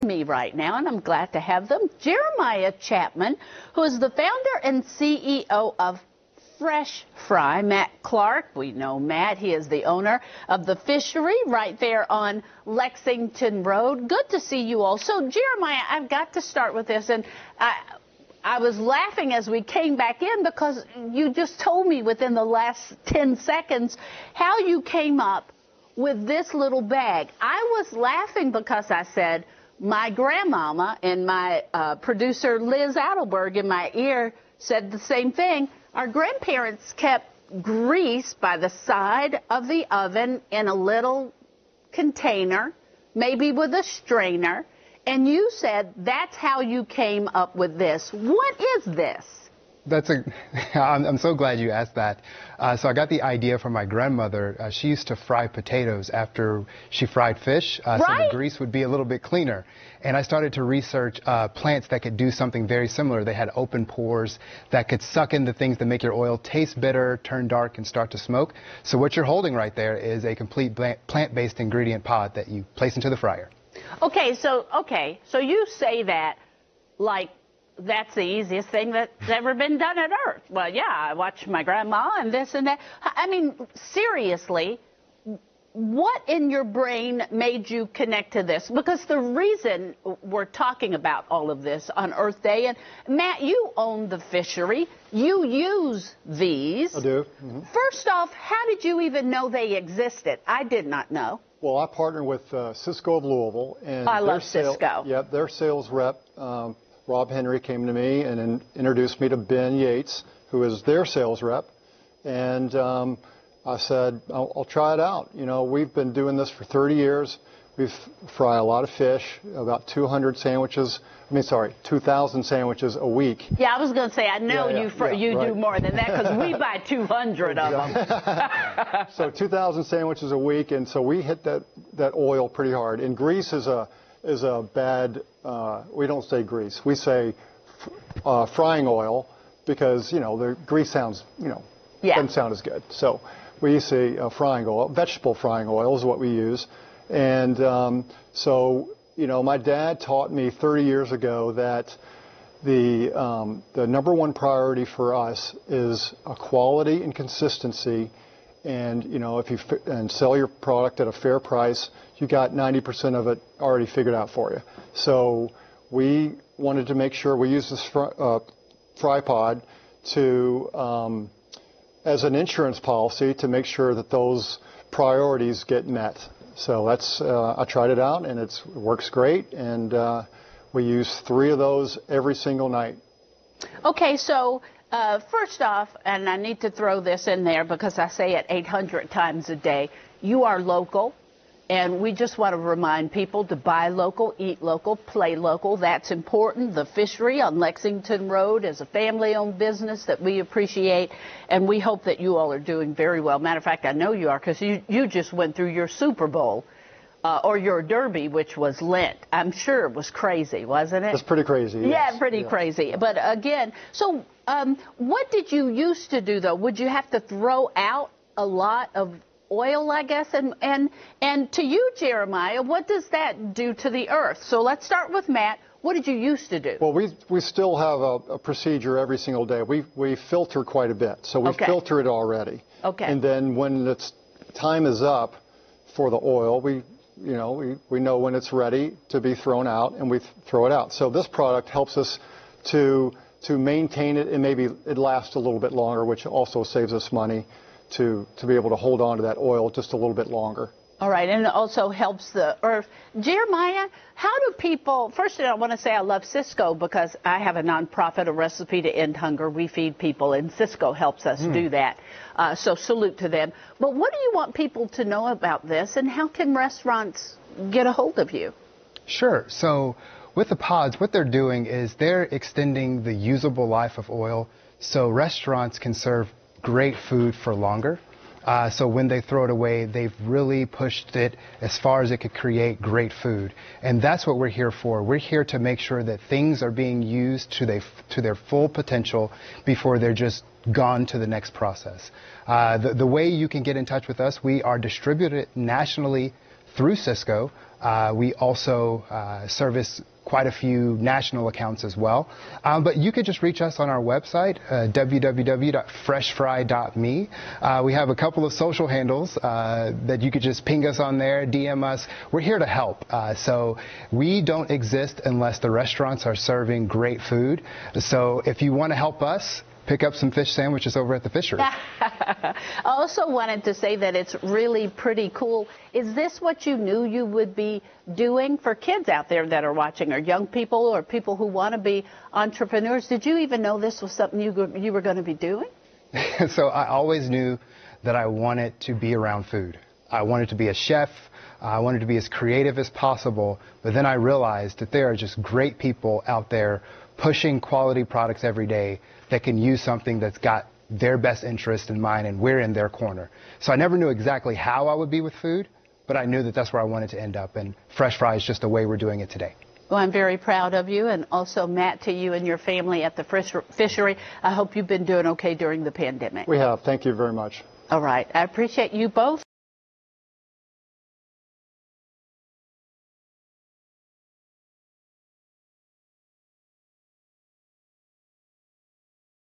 me right now, and I'm glad to have them, Jeremiah Chapman, who is the founder and CEO of Fresh Fry. Matt Clark, we know Matt. He is the owner of the fishery right there on Lexington Road. Good to see you all. So, Jeremiah, I've got to start with this, and I was laughing as we came back in because you just told me within the last 10 seconds how you came up with this little bag. I was laughing because I said, my grandmama and my producer Liz Adelberg in my ear said the same thing. Our grandparents kept grease by the side of the oven in a little container, maybe with a strainer, and you said that's how you came up with this. What is this? I'm so glad you asked that. So I got the idea from my grandmother. She used to fry potatoes after she fried fish, so the grease would be a little bit cleaner. And I started to research plants that could do something very similar. They had open pores that could suck in the things that make your oil taste bitter, turn dark, and start to smoke. So what you're holding right there is a complete plant-based ingredient pod that you place into the fryer. Okay, so you say that like that's the easiest thing that's ever been done on earth. Well, yeah, I watched my grandma and this and that. I mean, seriously, what in your brain made you connect to this? Because the reason we're talking about all of this on Earth Day, and Matt, you own the fishery. You use these. I do. Mm-hmm. First off, how did you even know they existed? I did not know. Well, I partner with Cisco of Louisville. And I love Cisco. Yep, their sales rep, Rob Henry, came to me and introduced me to Ben Yates, who is their sales rep. And I said, I'll try it out. You know, we've been doing this for 30 years. We fry a lot of fish, about 200 sandwiches. 2,000 sandwiches a week. Yeah, I was going to say, I know you do more than that because we buy 200 of them. So 2,000 sandwiches a week, and so we hit that oil pretty hard. And grease is a bad, we don't say grease. We say frying oil because, you know, the grease sounds, doesn't sound as good. So we say frying oil. Vegetable frying oil is what we use. And so, you know, my dad taught me 30 years ago that the number one priority for us is quality and consistency. And, you know, if you sell your product at a fair price, you got 90% of it already figured out for you. So we wanted to make sure we use this fry pod to, as an insurance policy, to make sure that those priorities get met. So that's, I tried it out, and it works great, and we use 3 of those every single night. Okay, so first off, and I need to throw this in there because I say it 800 times a day, you are local, and we just want to remind people to buy local, eat local, play local. That's important. The fishery on Lexington Road is a family-owned business that we appreciate, and we hope that you all are doing very well. Matter of fact, I know you are because you just went through your Super Bowl or your Derby, which was Lent. I'm sure it was crazy, wasn't it? It's pretty crazy. Yes. Yeah, pretty crazy. But again, so what did you used to do, though? Would you have to throw out a lot of oil, I guess, and to you, Jeremiah, what does that do to the earth? So let's start with Matt. What did you used to do? Well, we still have a procedure every single day. We filter quite a bit, so we filter it already. Okay. And then when its time is up for the oil, we know when it's ready to be thrown out, and we throw it out. So this product helps us to maintain it, and maybe it lasts a little bit longer, which also saves us money to be able to hold on to that oil just a little bit longer. All right, and it also helps the earth. Jeremiah, how do people, first I want to say I love Cisco because I have a nonprofit, A Recipe to End Hunger. We feed people, and Cisco helps us do that. So salute to them. But what do you want people to know about this, and how can restaurants get a hold of you? Sure. So with the pods, what they're doing is they're extending the usable life of oil so restaurants can serve great food for longer. So when they throw it away, they've really pushed it as far as it could create great food. And that's what we're here for. We're here to make sure that things are being used to their full potential before they're just gone to the next process. The way you can get in touch with us, we are distributed nationally through Cisco. We also service quite a few national accounts as well. But you could just reach us on our website, www.freshfry.me. We have a couple of social handles that you could just ping us on there, DM us. We're here to help. So we don't exist unless the restaurants are serving great food. So if you want to help us, pick up some fish sandwiches over at the fishery. I also wanted to say that it's really pretty cool. Is this what you knew you would be doing for kids out there that are watching, or young people, or people who want to be entrepreneurs? Did you even know this was something you were going to be doing? So I always knew that I wanted to be around food. I wanted to be a chef. I wanted to be as creative as possible. But then I realized that there are just great people out there pushing quality products every day that can use something that's got their best interest in mind, and we're in their corner. So I never knew exactly how I would be with food, but I knew that that's where I wanted to end up, and Fresh Fry is just the way we're doing it today. Well, I'm very proud of you, and also, Matt, to you and your family at the fishery. I hope you've been doing okay during the pandemic. We have. Thank you very much. All right. I appreciate you both.